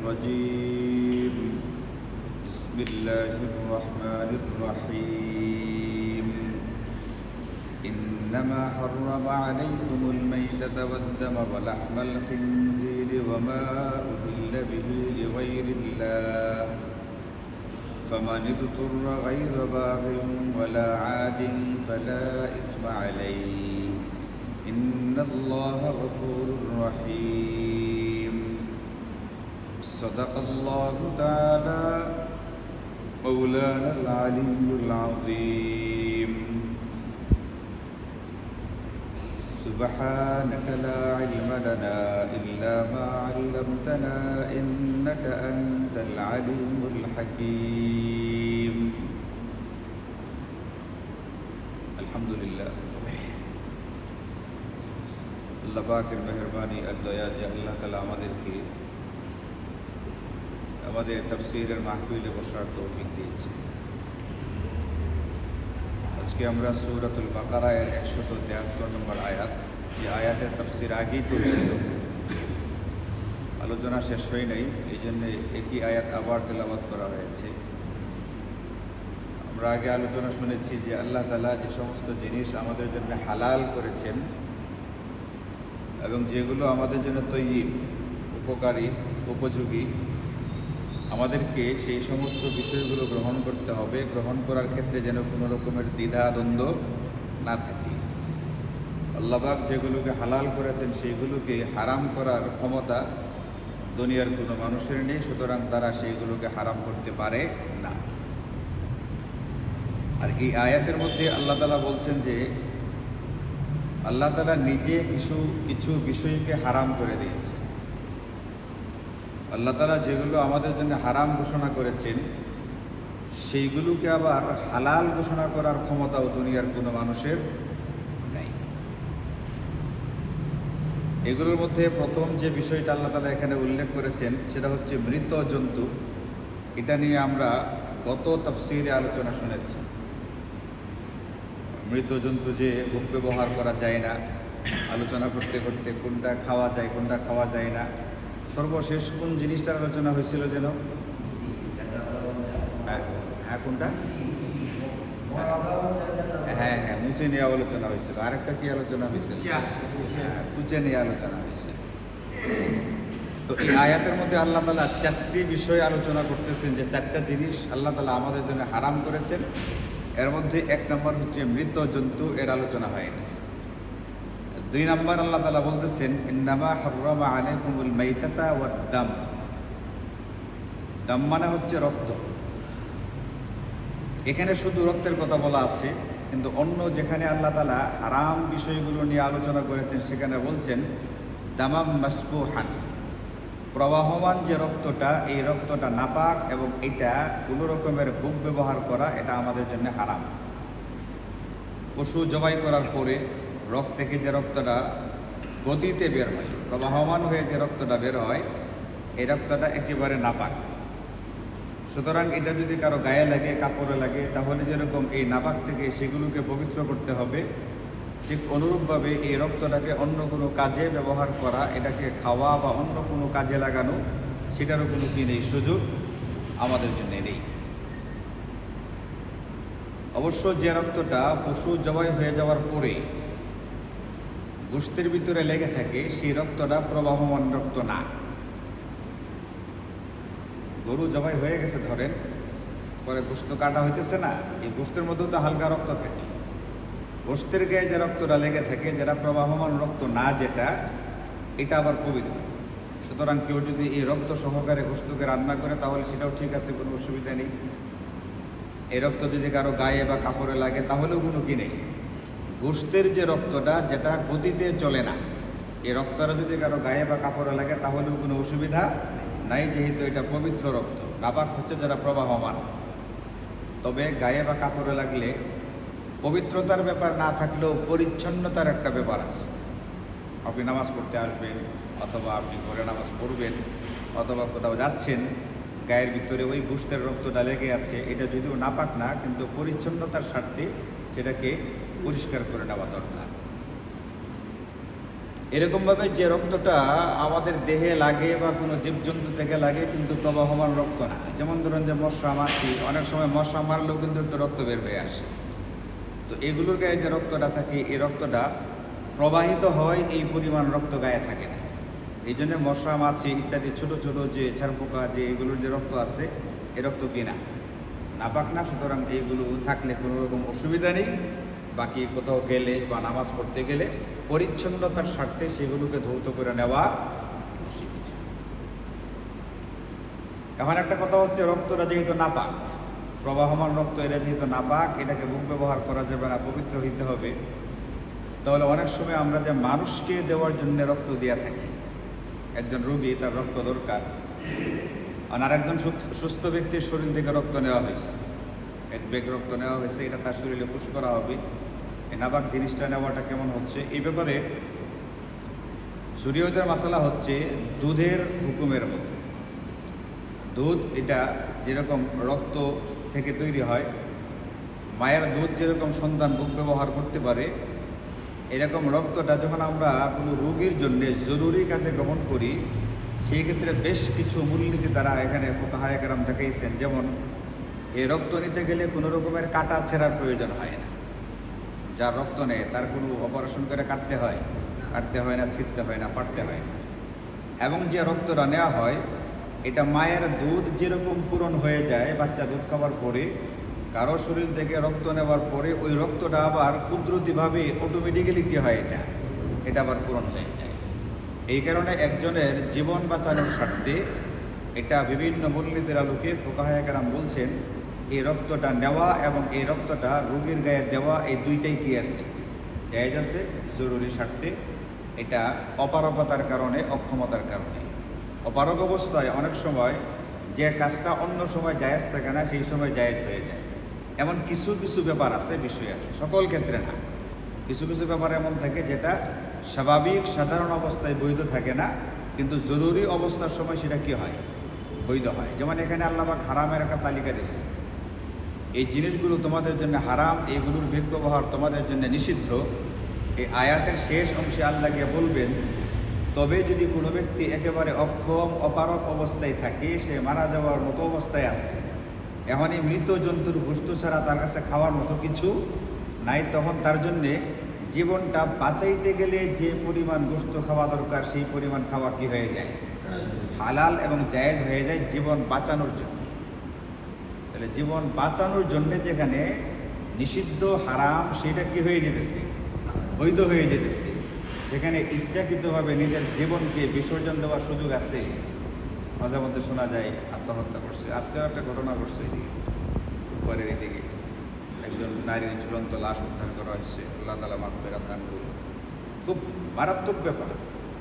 الرجيم بسم الله الرحمن الرحيم إنما حرم عليكم الميتة والدم ولحم الخنزير وما أهل به لغير الله فمن اضطر غير باغ ولا عاد فلا إثم عليه إن الله غفور رحيم صدق الله تعالى مولانا العلي العظيم سبحانك لا علم لنا إلا ما علمتنا إنك أنت العليم الحكيم الحمد لله আল্লাহ পাকের মেহেরবানি আর দয়া যে আল্লাহ তাআলা আমাদের তাফসীরের মাহফিলে বসার তৌফিক দিয়েছে। আজকে আমরা সূরাতুল বাকারা এর 173 নম্বর আয়াত, এই আয়াতের তাফসীর আগেই চলছিল, আলোচনা শেষ হয় নাই, এই জন্য একই আয়াত আবার তেলাওয়াত করা হয়েছে। আমরা আগে আলোচনা শুনেছি যে আল্লাহ তাআলা যে সমস্ত জিনিস আমাদের জন্য হালাল করেছেন এবং যেগুলো আমাদের জন্য তৈয়ব, উপকারী, উপযোগী, আমাদেরকে সেই সমস্ত বিষয়গুলো গ্রহণ করতে হবে। গ্রহণ করার ক্ষেত্রে যেন কোনো রকমের দ্বিধা দ্বন্দ্ব না থাকে। আল্লাহ পাক যেগুলোকে হালাল করেছেন সেইগুলোকে হারাম করার ক্ষমতা দুনিয়ার কোনো মানুষের নেই, সুতরাং তারা সেইগুলোকে হারাম করতে পারে না। আর এই আয়াতের মধ্যে আল্লাহ তাআলা বলছেন যে আল্লাহ তাআলা নিজে কিছু বিষয়কে হারাম করে দিয়েছে। আল্লাহ তাআলা যেগুলো আমাদের জন্য হারাম ঘোষণা করেছেন সেইগুলোকে আবার হালাল ঘোষণা করার ক্ষমতাও দুনিয়ার কোনো মানুষের নেই। এগুলোর মধ্যে প্রথম যে বিষয়টা আল্লাহ তাআলা এখানে উল্লেখ করেছেন সেটা হচ্ছে মৃত জন্তু। এটা নিয়ে আমরা গত তাফসীরে আলোচনা শুনেছি। মৃত জন্তু যে ভোগ ব্যবহার করা যায় না, আলোচনা করতে করতে কোনটা খাওয়া যায় কোনটা খাওয়া যায় না, সর্বশেষ কোন জিনিসটার আলোচনা হয়েছিল যেন? কোনটা? হ্যাঁ, মুচে নিয়ে আলোচনা হয়েছিল। আরেকটা কি আলোচনা হয়েছিল? কুচে নিয়ে আলোচনা হয়েছে। তো এই আয়াতের মধ্যে আল্লাহ তাআলা 4টি বিষয় আলোচনা করতেছেন, যে 4টা জিনিস আল্লাহ তাআলা আমাদের জন্য হারাম করেছেন। এর মধ্যে 1 নম্বর হচ্ছে মৃত জন্তু, এর আলোচনা হয়ে গেছে। 2 নম্বর আল্লাহ তাআলা বলতেছেন ইন্নামা হাররামা আলাইকুমুল মাইতাতা ওয়াদ দাম। দাম মানে হচ্ছে রক্ত। এখানে শুধু রক্তের কথা বলা আছে, কিন্তু অন্য যেখানে আল্লাহ তাআলা হারাম বিষয়গুলো নিয়ে আলোচনা করেছেন সেখানে বলছেন দামাম মাসফুহান, প্রবাহমান যে রক্তটা, এই রক্তটা নাপাক এবং এটা কোনো রকমের ভোগ ব্যবহার করা এটা আমাদের জন্য হারাম। পশু জবাই করার পরে রক্ত থেকে যে রক্তটা গতিতে বের হয়, প্রবাহমান হয়ে যে রক্তটা বের হয়, এই রক্তটা একেবারে নাপাক। সুতরাং এটা যদি কারো গায়ে লাগে, কাপড়ে লাগে, তাহলে যেরকম এই নাপাক থেকে সেগুলোকে পবিত্র করতে হবে, ঠিক অনুরূপভাবে এই রক্তটাকে অন্য কোনো কাজে ব্যবহার করা, এটাকে খাওয়া বা অন্য কোনো কাজে লাগানো, সেটারও কোনো কি নেই, সুযোগ আমাদের জন্য নেই। অবশ্য যে রক্তটা পশু জবাই হয়ে যাওয়ার পরে গোশতের ভিতরে লেগে থাকে, সেই রক্তটা প্রবাহমান রক্ত না। গরু জবাই হয়ে গেছে ধরেন, পরে গোশত কাটা হইতেছে না, এই গোশতের মধ্যেও তো হালকা রক্ত থাকে। গোশতের গায়ে যে রক্তটা লেগে থাকে, যেটা প্রবাহমান রক্ত না, যেটা এটা আবার পবিত্র। সুতরাং কেউ যদি এই রক্ত সহকারে গোশতকে রান্না করে তাহলে সেটাও ঠিক আছে, কোনো অসুবিধা নেই। এই রক্ত যদি কারো গায়ে বা কাপড়ে লাগে তাহলেও কোনো কি নেই। গোশতের যে রক্তটা, যেটা গতিতে চলে না, এই রক্তটা যদি কারো গায়ে বা কাপড়ে লাগে তাহলেও কোনো অসুবিধা নাই, যেহেতু এটা পবিত্র রক্ত। নাপাক হচ্ছে যারা প্রবাহমান। তবে গায়ে বা কাপড়ে লাগলে পবিত্রতার ব্যাপার না থাকলেও পরিচ্ছন্নতার একটা ব্যাপার আছে। আপনি নামাজ পড়তে আসবেন, অথবা আপনি ঘরে নামাজ পড়বেন, অথবা কোথাও যাচ্ছেন, গায়ের ভিতরে ওই গোশতের রক্তটা লেগে আছে, এটা যদিও নাপাক না, কিন্তু পরিচ্ছন্নতার স্বার্থে সেটাকে পরিষ্কার করে নেওয়া দরকার। এরকমভাবে যে রক্তটা আমাদের দেহে লাগে বা কোনো জীবজন্তু থেকে লাগে কিন্তু প্রবাহমান রক্ত না। যেমন ধরুন যে মশা মাছি, অনেক সময় মশা মারলেও কিন্তু একটু রক্ত বের হয়ে আসে। তো এগুলোর গায়ে যে রক্তটা থাকে, এই রক্তটা প্রবাহিত হয়, এই পরিমাণ রক্ত গায়ে থাকে না। এই জন্য মশা মাছি ইত্যাদি ছোট ছোট যে ছারপোকা যে এগুলোর যে রক্ত আছে, এ রক্ত কিনা নাপাক না। সুতরাং এইগুলো থাকলে কোনো রকম অসুবিধা নেই। বাকি কোথাও গেলে বা নামাজ পড়তে গেলে পরিচ্ছন্নতার স্বার্থে সেগুলোকে ধৌত করে নেওয়া উচিত। এখন একটা কথা হচ্ছে, রক্তটা যেহেতু নাপাক, প্রবাহমান রক্ত এটা যেহেতু নাপাক, এটাকে মুখ ব্যবহার করা যাবে না, পবিত্র হইতে হবে। তাহলে অনেক সময় আমরা যে মানুষকে দেওয়ার জন্য রক্ত দিয়ে থাকি, একজন রোগী তার রক্ত দরকার, আর একজন সুস্থ ব্যক্তির শরীর থেকে রক্ত নেওয়া হয়েছে, এক ব্যাগ রক্ত নেওয়া হয়েছে, এটা তার শরীরে পুশ করা হবে। এই নাপাক জিনিসটা নেওয়াটা কেমন হচ্ছে, এই ব্যাপারে শরীয়তের মাসালা হচ্ছে দুধের হুকুমের মতো। দুধ এটা যেরকম রক্ত থেকে তৈরি হয়, মায়ের দুধ যেরকম সন্তান বুক ব্যবহার করতে পারে, এরকম রক্তটা যখন আমরা কোনো রোগীর জন্য জরুরি কাজে গ্রহণ করি, সেই ক্ষেত্রে বেশ কিছু মূলনীতি তারা এখানে ফুকাহায়ে কেরাম দেখাইছেন। যেমন এই রক্ত নিতে গেলে কোনো রকমের কাটা ছেঁড়ার প্রয়োজন হয় না। যার রক্ত নেয় তার কোনো অপারেশন করে কাটতে হয় না, ছিঁড়তে হয় না, পাটতে হয় না। এবং যে রক্তটা নেওয়া হয়, এটা মায়ের দুধ যেরকম পূরণ হয়ে যায় বাচ্চা দুধ খাওয়ার পরে, কারো শরীর থেকে রক্ত নেওয়ার পরে ওই রক্তটা আবার কুদরতিভাবে অটোমেটিক্যালি কী হয়, এটা আবার পূরণ হয়ে যায়। এই কারণে একজনের জীবন বাঁচানোর স্বার্থে এটা বিভিন্ন মূলনীতির আলোকে ফুকাহায়ে কেরাম বলছেন, এই রক্তটা নেওয়া এবং এই রক্তটা রোগীর গায়ে দেওয়া, এই দুইটাই কি আছে, জায়েজ আছে জরুরি স্বার্থে। এটা অপারগতার কারণে, অক্ষমতার কারণে। অপারগ অবস্থায় অনেক সময় যে কাজটা অন্য সময় জায়েজ থাকে না, সেই সময় জায়েজ হয়ে যায়। এমন কিছু কিছু ব্যাপার আছে, বিষয় আছে, সকল ক্ষেত্রে না। কিছু কিছু ব্যাপার এমন থাকে যেটা স্বাভাবিক সাধারণ অবস্থায় বৈধ থাকে না, কিন্তু জরুরি অবস্থার সময় সেটা কি হয়, বৈধ হয়। যেমন এখানে আল্লাহ পাক হারামের একটা তালিকা দিয়েছে, এই জিনিসগুলো তোমাদের জন্য হারাম, এইগুলোর ব্যবহার তোমাদের জন্য নিষিদ্ধ। এই আয়াতের শেষ অংশে আল্লাহ গিয়ে বলবেন, তবে যদি কোনো ব্যক্তি একেবারে অক্ষম অপারগ অবস্থায় থাকে, সে মারা যাওয়ার মতো অবস্থায় আছে, এখন এই মৃত জন্তুর গোশত ছাড়া তার কাছে খাওয়ার মতো কিছু নাই, তখন তার জন্যে জীবনটা বাঁচাইতে গেলে যে পরিমাণ গোশত খাওয়া দরকার, সেই পরিমাণ খাওয়া কি হয়ে যায়, হালাল এবং জায়েজ হয়ে যায় জীবন বাঁচানোর জন্য। তাহলে জীবন বাঁচানোর জন্যে যেখানে নিষিদ্ধ হারাম, সেটা কি হয়ে যেতেছে, বৈধ হয়ে যেতেছে। সেখানে ইচ্ছাকৃতভাবে নিজের জীবনকে বিসর্জন দেওয়ার সুযোগ আছে। মাঝে মধ্যে শোনা যায় আত্মহত্যা করছে। আজকেও একটা ঘটনা ঘটছে, এদিকে উপরের এদিকে একজন নারীর ঝুলন্ত লাশ উদ্ধার করা হয়েছে। আল্লাহ তাআলা মাগফিরাত দান করুন। খুব মারাত্মক ব্যাপার।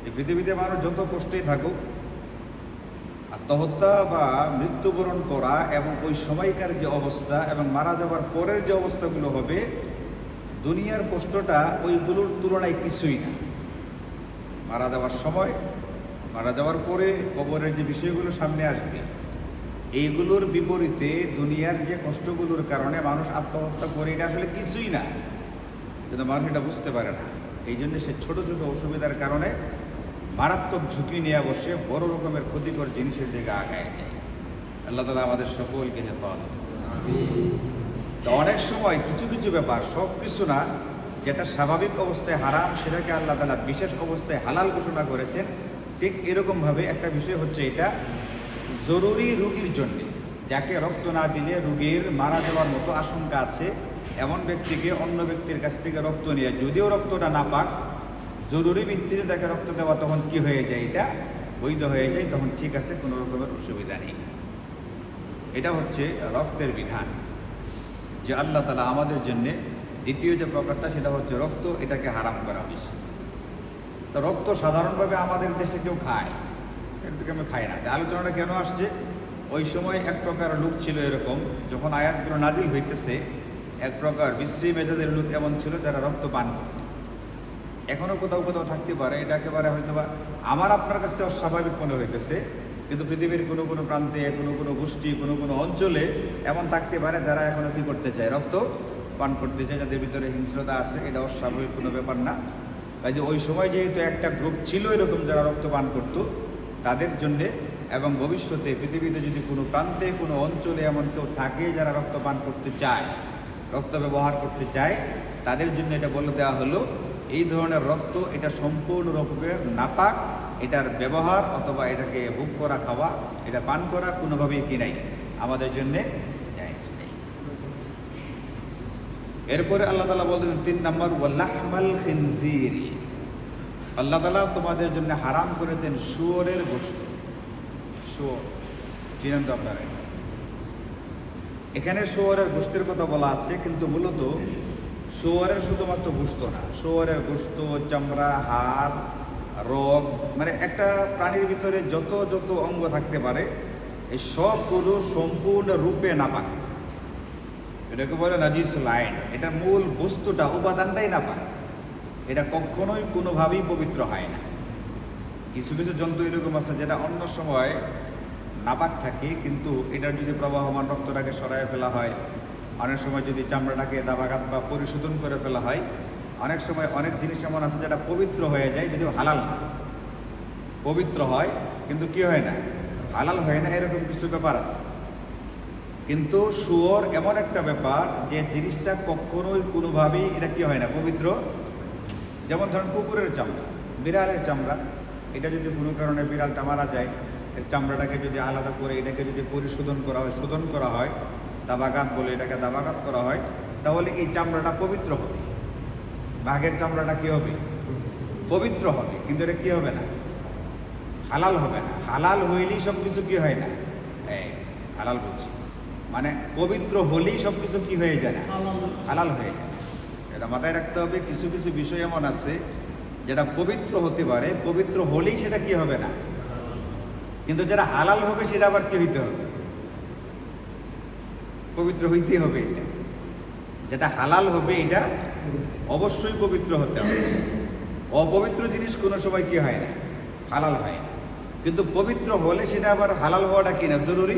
এই পৃথিবীতে মানুষ যত কষ্টেই থাকুক, আত্মহত্যা বা মৃত্যুবরণ করা এবং ওই সময়কার যে অবস্থা এবং মারা যাওয়ার পরের যে অবস্থাগুলো হবে, দুনিয়ার কষ্টটা ওইগুলোর তুলনায় কিছুই না। মারা যাওয়ার সময়, মারা যাওয়ার পরে কবরের যে বিষয়গুলো সামনে আসবে, এইগুলোর বিপরীতে দুনিয়ার যে কষ্টগুলোর কারণে মানুষ আত্মহত্যা করে, এটা আসলে কিছুই না, কিন্তু মানুষ এটা বুঝতে পারে না। এই জন্য সে ছোট ছোট অসুবিধার কারণে মারাত্মক ঝুঁকি নিয়ে বসে বড় রকমের ক্ষতিকর জিনিসের দিকে আগায় যায়। আল্লাহ তাআলা আমাদের সকলকে হেফাজত। তো অনেক সময় কিছু কিছু ব্যাপার, সব কিছু না, যেটা স্বাভাবিক অবস্থায় হারাম, সেটাকে আল্লাহ তাআলা বিশেষ অবস্থায় হালাল ঘোষণা করেছেন। ঠিক এরকমভাবে একটা বিষয় হচ্ছে, এটা জরুরি রোগীর জন্যে, যাকে রক্ত না দিলে রোগীর মারা যাওয়ার মতো আশঙ্কা আছে, এমন ব্যক্তিকে অন্য ব্যক্তির কাছ থেকে রক্ত নিয়ে, যদিও রক্তটা না পাক, জরুরি ভিত্তিতে তাকে রক্ত দেওয়া তখন কি হয়ে যায়, এটা বৈধ হয়ে যায়, তখন ঠিক আছে, কোনো রকমের অসুবিধা নেই। এটা হচ্ছে রক্তের বিধান, যে আল্লাহ তাআলা আমাদের জন্যে দ্বিতীয় যে প্রকারটা, সেটা হচ্ছে রক্ত, এটাকে হারাম করা হয়েছে। তো রক্ত সাধারণভাবে আমাদের দেশে কেউ খায়, এটা থেকে আমি খাই না। আলোচনাটা কেন আসছে, ওই সময় এক প্রকার লোক ছিল এরকম, যখন আয়াতগুলো নাজিল হইতেছে, এক প্রকার বিশ্রী মেজাজের লোক এমন ছিল যারা রক্ত পান করত। এখনও কোথাও কোথাও থাকতে পারে, এটা একেবারে হয়তো বা আমার আপনার কাছে অস্বাভাবিক মনে হইতেছে, কিন্তু পৃথিবীর কোনো কোনো প্রান্তে, কোনো কোনো গোষ্ঠী, কোনো কোনো অঞ্চলে এমন থাকতে পারে যারা এখনও কী করতে চায়, রক্ত পান করতে চায়, যাদের ভিতরে হিংস্রতা আছে। এটা অস্বাভাবিক কোনো ব্যাপার না। কাজে ওই সময় যেহেতু একটা গ্রুপ ছিল এরকম যারা রক্ত পান করত, তাদের জন্যে এবং ভবিষ্যতে পৃথিবীতে যদি কোনো প্রান্তে কোনো অঞ্চলে এমন কেউ থাকে যারা রক্ত পান করতে চায়, রক্ত ব্যবহার করতে চায়, তাদের জন্য এটা বলে দেওয়া হলো এই ধরনের রক্ত এটা সম্পূর্ণরূপে নাপাক, এটার ব্যবহার অথবা এটাকে ভোগ করা, খাওয়া, এটা পান করা কোনোভাবেই কি নাই, আমাদের জন্যে জায়েজ নেই। এরপরে আল্লাহ তাআলা বলতেন ৩ নম্বর ওয়ালাহমাল খিনজির, আল্লাহ তাআলা তোমাদের জন্য হারাম করেছেন শুয়োরের গোশত। শুয়োর চিনেন তো আপনারা? এখানে শুয়োরের গোশতের কথা বলা আছে, কিন্তু মূলত শুয়োরের শুধুমাত্র গোশত না, শুয়োরের গোশত, চামড়া, হাড়, রগ, মানে একটা প্রাণীর ভিতরে যত যত অঙ্গ থাকতে পারে এই সবগুলো সম্পূর্ণ রূপে নাপাক। এটাকে বলে নাজিসুল আইন। এটার মূল বস্তুটা, উপাদানটাই নাপাক, এটা কখনোই কোনোভাবেই পবিত্র হয় না। কিছু কিছু জন্তু এরকম আছে যেটা অন্য সময় নাপাক থাকে, কিন্তু এটার যদি প্রবাহমান রক্তটাকে সরায় ফেলা হয়, অনেক সময় যদি চামড়াটাকে দাবাঘাত বা পরিশোধন করে ফেলা হয়, অনেক সময় অনেক জিনিস এমন আছে যেটা পবিত্র হয়ে যায়, যদিও হালাল না। পবিত্র হয় কিন্তু কি হয় না, হালাল হয় না, এরকম কিছু ব্যাপার আছে। কিন্তু শুয়োর এমন একটা ব্যাপার যে জিনিসটা কখনোই কোনোভাবেই এটা কি হয় না, পবিত্র। যেমন ধরুন কুকুরের চামড়া, বিড়ালের চামড়া, এটা যদি কোনো কারণে বিড়ালটা মারা যায়, এর চামড়াটাকে যদি আলাদা করে এটাকে যদি পরিশোধন করা হয়, শোধন করা হয়, দাবাঘাত বলে এটাকে দাবাঘাত করা হয়, তাহলে এই চামড়াটা পবিত্র হবে। বাঘের চামড়াটা কি হবে, পবিত্র হবে, কিন্তু এটা কি হবে না, হালাল হবে না। হালাল হইলেই সব কিছু কি হয় না, এই হালাল বলছি, মানে পবিত্র হলেই সব কিছু কি হয়ে যায় না, হালাল হয়ে যায়। এটা মাথায় রাখতে হবে। কিছু কিছু বিষয় এমন আছে যেটা পবিত্র হতে পারে, পবিত্র হলেই সেটা কি হবে না, কিন্তু যেটা হালাল হবে সেটা আবার কি হইতে হবে, পবিত্র হইতেই হবে। এটা যেটা হালাল হবে এটা অবশ্যই পবিত্র হতে হবে। অপবিত্র জিনিস কোনো সময় কি হয় না, হালাল হয় না, কিন্তু পবিত্র হলে সেটা আবার হালাল হওয়াটা কি না জরুরি।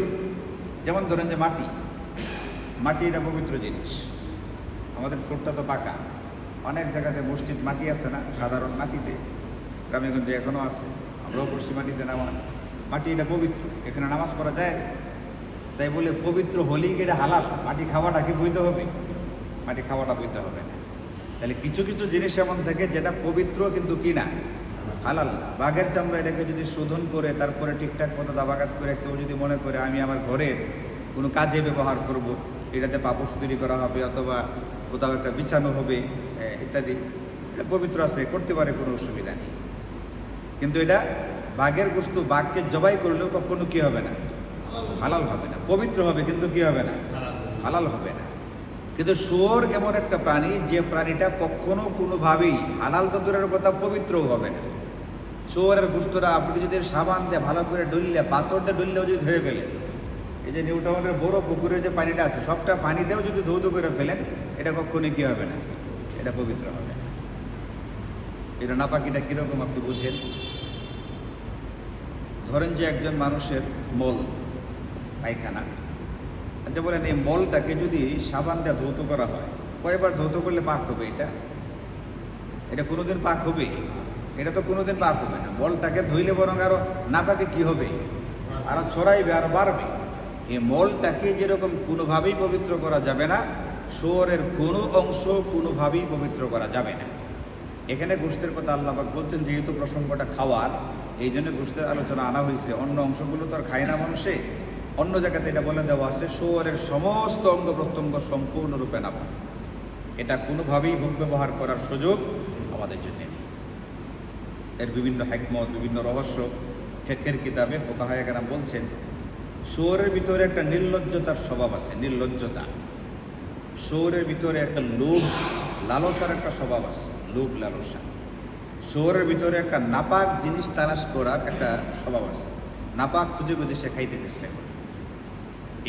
যেমন ধরেন যে মাটি, মাটি এটা পবিত্র জিনিস। আমাদের ফ্লোরটা তো পাকা, অনেক জায়গাতে মসজিদ মাটি আছে না, সাধারণ মাটিতে, গ্রামেগঞ্জে এখনও আছে, আমরাও পশ্চিম মাটিতে নামাজ, মাটি এটা পবিত্র, এখানে নামাজ পড়া যায়। তাই বলে পবিত্র হলেই এটা হালাল, মাটি খাওয়াটা কি বৈধ হবে, মাটি খাওয়াটা বৈধ হবে না। তাহলে কিছু কিছু জিনিস এমন থাকে যেটা পবিত্র কিন্তু কি না, হালাল না। বাঘের চামড়া এটাকে যদি শোধন করে তারপরে ঠিকঠাক মতো দাবাঘাত করে কেউ যদি মনে করে আমি আমার ঘরের কোনো কাজে ব্যবহার করব, এটাতে পাপোশ তৈরি করা হবে অথবা কোথাও একটা বিছানো হবে ইত্যাদি, এটা পবিত্র আছে, করতে পারে, কোনো অসুবিধা নেই। কিন্তু এটা বাঘের গোশত, বাঘকে জবাই করলেও কখনো কি হবে না, হালাল হবে না। পবিত্র হবে কিন্তু কি হবে না, হালাল হবে না। কিন্তু শুয়োর এমন একটা প্রাণী যে প্রাণীটা কখনো কোনোভাবেই হালাল তো দূরের কথা পবিত্রও হবে না। শুয়োরের গোশতটা আপনি যদি সাবান দিয়ে ভালো করে ডললে, পাথরটা ডললেও যদি ধুয়ে ফেলেন, এই যে নিউ টাউনের বড় পুকুরের যে পানিটা আছে সবটা পানি দিয়েও যদি ধৌত করে ফেলেন, এটা কখনোই কি হবে না, এটা পবিত্র হবে না। এটা নাপাকিটা কীরকম আপনি বুঝেন। ধরেন যে একজন মানুষের মল, পায়খানা, আচ্ছা বলেন এই মলটাকে যদি সাবান দিয়ে ধৌত করা হয়, কয়বার ধৌত করলে পাক হবে? এটা কোনোদিন পাক হবে? এটা তো কোনোদিন পাক হবে না। মলটাকে ধুইলে বরং আরো নাপাকে কি হবে, আরো ছড়াইবে, আরো বাড়বে। এই মলটাকে যেরকম কোনোভাবেই পবিত্র করা যাবে না, শুয়োরের কোনো অংশ কোনোভাবেই পবিত্র করা যাবে না। এখানে গোশতের কথা আল্লাহ পাক বলছেন, যেহেতু প্রসঙ্গটা খাওয়ার, এই জন্য গোশতের আলোচনা আনা হয়েছে। অন্য অংশগুলো তো আর খায় না মানুষে, অন্য জায়গাতে এটা বলে দেওয়া আছে শুয়োরের সমস্ত অঙ্গ প্রত্যঙ্গ সম্পূর্ণরূপে নাপাক, এটা কোনোভাবেই ভোগ ব্যবহার করার সুযোগ আমাদের জন্য নেই। এর বিভিন্ন হিকমত, বিভিন্ন রহস্য ফিকহের কিতাবে ফুকাহায়ে কেরাম বলছেন, শুয়োরের ভিতরে একটা নির্লজ্জতার স্বভাব আছে, নির্লজ্জতা। শুয়োরের ভিতরে একটা লোভ লালসার একটা স্বভাব আছে, লোভ লালসা। শুয়োরের ভিতরে একটা নাপাক জিনিস তালাশ করার একটা স্বভাব আছে, নাপাক খুঁজে খুঁজে সে খাইতে চেষ্টা করে।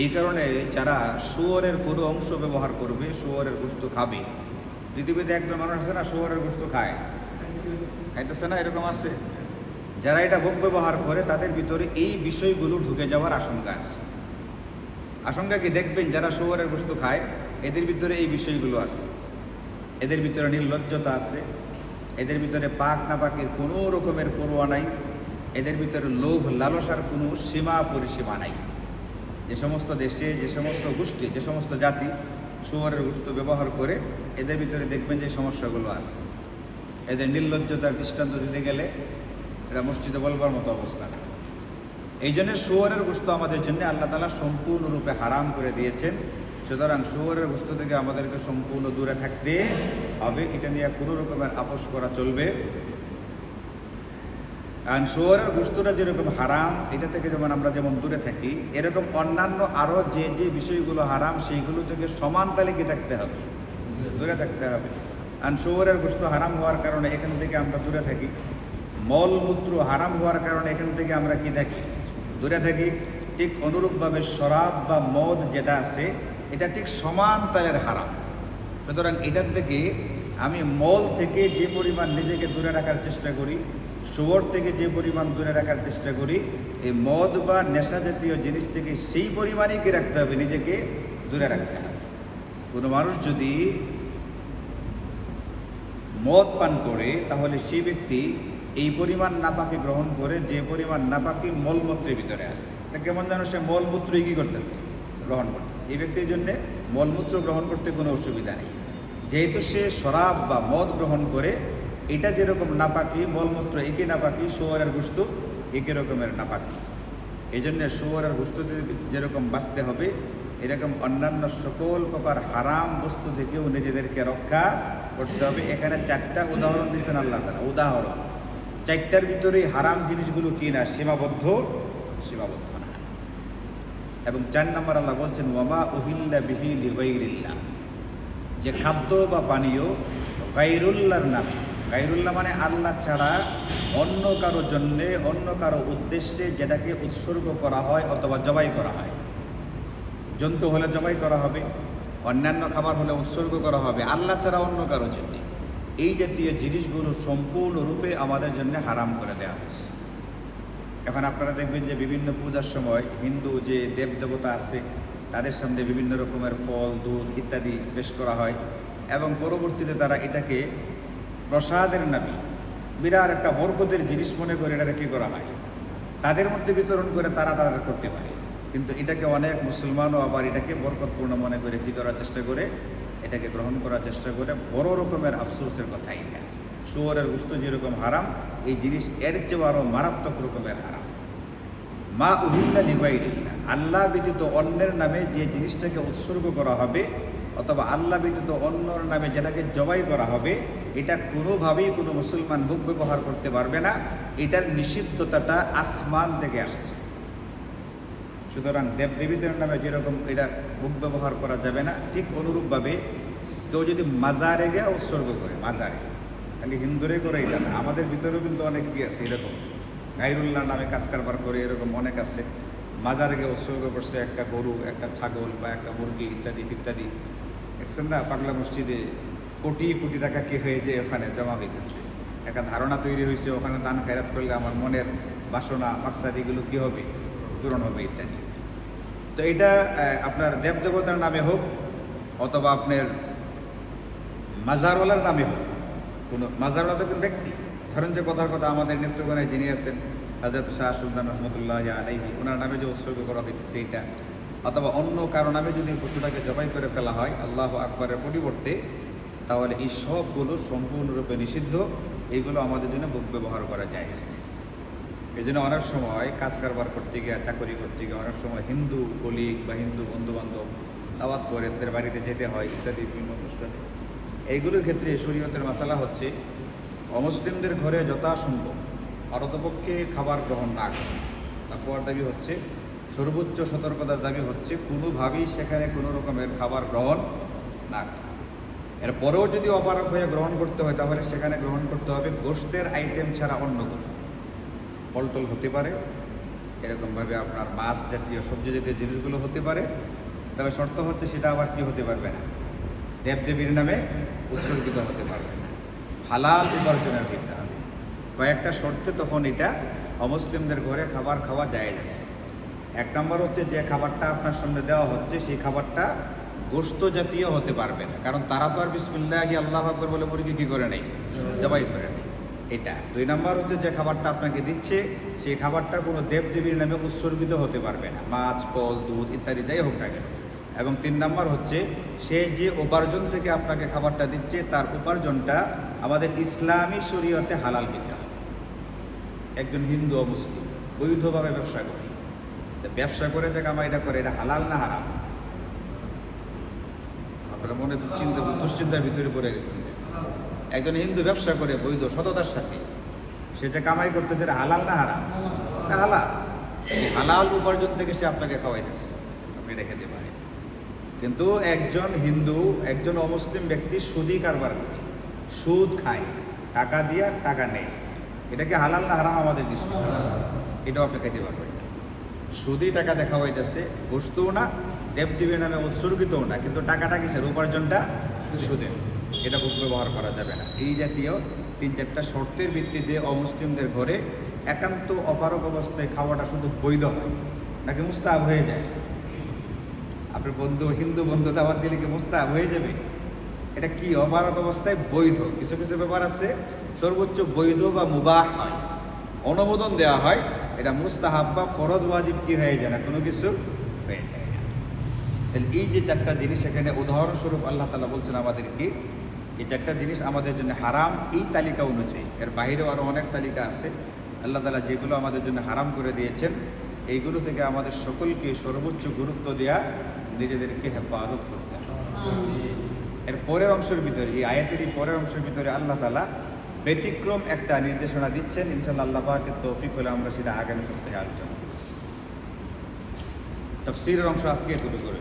এই কারণে যারা শুয়োরের কোনো অংশ ব্যবহার করবে, শুয়োরের গোশত খাবে, পৃথিবীতে একজন মানুষ আছে না শুয়োরের গোশত খায়, খাইতেছে না, এরকম আছে। যারা এটা ভোগ ব্যবহার করে তাদের ভিতরে এই বিষয়গুলো ঢুকে যাওয়ার আশঙ্কা আছে। আশঙ্কা কি? দেখবেন যারা শুয়োরের গোশত খায় এদের ভিতরে এই বিষয়গুলো আছে, এদের ভিতরে নির্লজ্জতা আছে, এদের ভিতরে পাক না পাকের কোনো রকমের পরোয়া নাই, এদের ভিতরে লোভ লালসার কোনো সীমা পরিসীমা নাই। যে সমস্ত দেশে, যে সমস্ত গোষ্ঠী, যে সমস্ত জাতি শুয়োরের গোশত ব্যবহার করে, এদের ভিতরে দেখবেন যে সমস্যাগুলো আছে। এদের নির্লজ্জতার দৃষ্টান্ত দিতে গেলে এটা মসজিদে বলবার মতো অবস্থা না। এই জন্য শুয়োরের গোশত আমাদের জন্য আল্লাহ তাআলা সম্পূর্ণরূপে হারাম করে দিয়েছেন। সুতরাং শুয়োরের গোশত থেকে আমাদেরকে সম্পূর্ণ দূরে থাকতে হবে, এটা নিয়ে কোনো রকমের আপোষ করা চলবে। কারণ শুয়োরের গোশতটা যেরকম হারাম, এটা থেকে যেমন আমরা যেমন দূরে থাকি, এরকম অন্যান্য আরও যে যে বিষয়গুলো হারাম সেইগুলো থেকে সমান তালিকে থাকতে হবে, দূরে থাকতে হবে। কারণ শুয়োরের গোশত হারাম হওয়ার কারণে এখান থেকে আমরা দূরে থাকি, মলমূত্র হারাম হওয়ার কারণে এখান থেকে আমরা কি থাকি, দূরে থাকি। ঠিক অনুরূপভাবে শরাব বা মদ যেটা আছে, এটা ঠিক সমান তালের হারাম। সুতরাং এটার থেকে আমি মল থেকে যে পরিমাণ নিজেকে দূরে রাখার চেষ্টা করি, শুয়োর থেকে যে পরিমাণ দূরে রাখার চেষ্টা করি, এই মদ বা নেশা জাতীয় জিনিস থেকে সেই পরিমাণই কি রাখতে হবে, নিজেকে দূরে রাখতে হবে। কোনো মানুষ যদি মদ পান করে, তাহলে সেই ব্যক্তি এই পরিমাণ নাপাকি গ্রহণ করে যে পরিমাণ নাপাকি মলমূত্রের ভিতরে আছে। কেমন যেন সে মলমূত্রই কী করতেছে, গ্রহণ করতেছে। এই ব্যক্তির জন্যে মলমূত্র গ্রহণ করতে কোনো অসুবিধা নেই, যেহেতু সে শরাব বা মদ গ্রহণ করে। এটা যেরকম নাপাকি, মলমূত্র একই নাপাকি, শুয়োরের গোশত একই রকমের নাপাকি। এই জন্যে শুয়োরের গোশত যেরকম বাঁচতে হবে, এরকম অন্যান্য সকল প্রকার হারাম বস্তু থেকেও নিজেদেরকে রক্ষা করতে হবে। এখানে 4টা উদাহরণ দিচ্ছেন আল্লাহ তাআলা, উদাহরণ। 4টার ভিতরেই হারাম জিনিসগুলো কি না, সীমাবদ্ধ না। এবং 4 নম্বর আল্লাহ বলছেন ওয়ামা উহিল্লা বিহি লিগাইরিল্লাহ, যে খাদ্য বা পানীয় গায়রুল্লাহর নাম, গায়রুল্লাহ মানে আল্লাহ ছাড়া অন্য কারো জন্যে, অন্য কারো উদ্দেশ্যে যেটাকে উৎসর্গ করা হয় অথবা জবাই করা হয়। জন্তু হলে জবাই করা হবে, অন্যান্য খাবার হলে উৎসর্গ করা হবে, আল্লাহ ছাড়া অন্য কারো জন্যে। এই জাতীয় জিনিসগুলো সম্পূর্ণরূপে আমাদের জন্য হারাম করে দেওয়া হয়েছে। এখন আপনারা দেখবেন যে বিভিন্ন পূজার সময় হিন্দু যে দেবদেবতা আছে, তাদের সামনে বিভিন্ন রকমের ফল, দুধ ইত্যাদি পেশ করা হয়, এবং পরবর্তীতে তারা এটাকে প্রসাদের নামে বিরাট একটা বরকতের জিনিস মনে করে এটাকে কী করা হয়, তাদের মধ্যে বিতরণ করে তারা করতে পারে। কিন্তু এটাকে অনেক মুসলমানও আবার এটাকে বরকতপূর্ণ মনে করে কী করার চেষ্টা করে, এটাকে গ্রহণ করার চেষ্টা করে। বড় রকমের আফসোসের কথা এটা। শুয়োরের গোশত যেরকম হারাম, এই জিনিস এর চেয়েও আরও মারাত্মক রকমের হারাম। মা উহিল্লা লিগাইরিল্লাহ, আল্লাহ ব্যতীত অন্যের নামে যে জিনিসটাকে উৎসর্গ করা হবে অথবা আল্লাহ ব্যতীত অন্যর নামে যেটাকে জবাই করা হবে, এটা কোনোভাবেই কোনো মুসলমান মুখ ব্যবহার করতে পারবে না। এটার নিষিদ্ধতাটা আসমান থেকে আসছে। সুতরাং দেবদেবীদের নামে যেরকম এটা মুখ ব্যবহার করা যাবে না, ঠিক অনুরূপভাবে কেউ যদি মাজারে গিয়ে উৎসর্গ করে, মাজারে খালি হিন্দুরে করে এটা না, আমাদের ভিতরেও কিন্তু অনেক কি আছে এরকম গায়রুল্লাহ নামে কাজ কারবার করে, এরকম অনেক আছে। মাজারে গিয়ে উৎসর্গ করছে একটা গরু, একটা ছাগল বা একটা মুরগি ইত্যাদি ইত্যাদি। দেখছেন না, পাগলা মসজিদে কোটি কোটি টাকা কি হয়েছে ওখানে জমা হইতেছে। একটা ধারণা তৈরি হয়েছে ওখানে দান খেরাত করলে আমার মনের বাসনা মাকসাদ এগুলো কী হবে, পূরণ হবে ইত্যাদি। তো এটা আপনার দেবদেবতার নামে হোক অথবা আপনার মাজারওয়ালার নামে হোক, কোনো মাজারওয়ালা তো কোনো ব্যক্তি, ধরেন যে কথার কথা আমাদের নেত্রকোনায় যিনি আছেন হযরত শাহ সুলতান রহমতুল্লাহ আলাইহি, ওনার নামে যে উৎসর্গ করা হইতেছে এটা, অথবা অন্য কারো নামে যদি পশুটাকে জবাই করে ফেলা হয় আল্লাহু আকবারের পরিবর্তে, তাহলে এই সবগুলো সম্পূর্ণরূপে নিষিদ্ধ। এইগুলো আমাদের জন্য বুক ব্যবহার করা জায়েজ নেই। এই জন্য অনেক সময় কাজ কারবার করতে গিয়ে, চাকরি করতে গিয়ে অনেক সময় হিন্দু কলিগ বা হিন্দু বন্ধুবান্ধব দাওয়াত করে তাদের বাড়িতে যেতে হয় ইত্যাদি বিভিন্ন অনুষ্ঠানে। এইগুলোর ক্ষেত্রে শরীয়তের মাসালা হচ্ছে অমুসলিমদের ঘরে যথাসম্ভব পারতপক্ষে খাবার গ্রহণ না করে। তাকওয়ার দাবি হচ্ছে, সর্বোচ্চ সতর্কতার দাবি হচ্ছে কোনোভাবেই সেখানে কোনো রকমের খাবার গ্রহণ না করে। এরপরেও যদি অপারক হয়ে গ্রহণ করতে হয়, তাহলে সেখানে গ্রহণ করতে হবে গোশতের আইটেম ছাড়া অন্য কোনো, ফলটল হতে পারে, এরকমভাবে আপনার মাছ জাতীয় সবজি জাতীয় জিনিসগুলো হতে পারে। তবে শর্ত হচ্ছে সেটা আবার কি হতে পারবে না, দেবদেবীর নামে উৎসর্গিত হতে পারবে না, হালাল উপার্জনের দিতে হবে। কয়েকটা শর্তে তখন এটা অমুসলিমদের ঘরে খাবার খাওয়া জায়েজ আছে। 1 নম্বর হচ্ছে যে খাবারটা আপনার সামনে দেওয়া হচ্ছে সেই খাবারটা গোশত জাতীয় হতে পারবে না, কারণ তারা তো আর বিসমিল্লাহি আল্লাহু আকবার বলে মুরগি কি করে নেই, জবাই করে নেই। এটা 2 নম্বর হচ্ছে যে খাবারটা আপনাকে দিচ্ছে সেই খাবারটা কোনো দেবদেবীর নামে উৎসর্গিত হতে পারবে না, মাছ, ফল, দুধ ইত্যাদি যাই হোক না কেন। এবং 3 নম্বর হচ্ছে সে যে উপার্জন থেকে আপনাকে খাবারটা দিচ্ছে তার উপার্জনটা আমাদের ইসলামী শরীয়তে হালাল দিতে হবে। একজন হিন্দু ও মুসলিম বৈধভাবে ব্যবসা করে, ব্যবসা করে যে কামাইটা করে এটা হালাল না হারাম? আপনারা মনে দুশ্চিন্তার ভিতরে পড়ে গেছেন। একজন হিন্দু ব্যবসা করে বৈধ সততার সাথে, সে যে কামাই করতেছে এটা হালাল না হারাম? হালাল। হালাল উপার্জন থেকে সে আপনাকে খাওয়াইতেছে, আপনি এটা খেতে পারেন। কিন্তু একজন হিন্দু, একজন অমুসলিম ব্যক্তি সুদী কারবার করে, সুদ খায়, টাকা দিয়া টাকা নেয়, এটা কি হালাল না হারাম আমাদের দৃষ্টিতে? এটাও আপনি খেতে পারবেন না। সুদী টাকা দেখা হইতেছে, বস্তুও না, দেবদেবীর নামে উৎসর্গিতও না, কিন্তু টাকাটা কিসের, উপার্জনটা সুদের, এটা ব্যবহার করা যাবে না। এই জাতীয় 3-4টা শর্তের ভিত্তিতে অমুসলিমদের ঘরে একান্ত অপারগ অবস্থায় খাওয়াটা শুধু বৈধ হয় নাকি মুস্তাহাব হয়ে যায়? আপনার বন্ধু, হিন্দু বন্ধু দাওয়াত দিলে কি মুস্তাহাব হয়ে যাবে? এটা কি অপারগ অবস্থায় বৈধ? কিছু কিছু ব্যাপার আছে সর্বোচ্চ বৈধ বা মুবাহ হয়, অনুমোদন দেওয়া হয়, এটা মুস্তাহাব বা ফরজ ওয়াজিব কি হয়ে যায় না, কোনো কিছু হয়ে যায় না। তাহলে এই যে 4টা জিনিস এখানে উদাহরণস্বরূপ আল্লাহ তাআলা বলছেন আমাদেরকে, এই 4টা জিনিস আমাদের জন্য হারাম এই তালিকা অনুযায়ী। এর বাইরেও আরও অনেক তালিকা আছে। আল্লাহ তাআলা যেগুলো আমাদের জন্য হারাম করে দিয়েছেন এইগুলো থেকে আমাদের সকলকে সর্বোচ্চ গুরুত্ব দেওয়া, নিজেদেরকে হেফাজত করতে হবে। এর পরের অংশের ভিতরে, এই আয়াতেরই পরের অংশের ভিতরে আল্লাহ তাআলা ব্যতিক্রম একটা নির্দেশনা দিচ্ছেন। ইনশাআল্লাহ আল্লাহ পাকের তৌফিক হলে আমরা সেটা আগামী সপ্তাহে আলোচনা করব। তাফসীরের অংশ আজকে এতটুকু করে।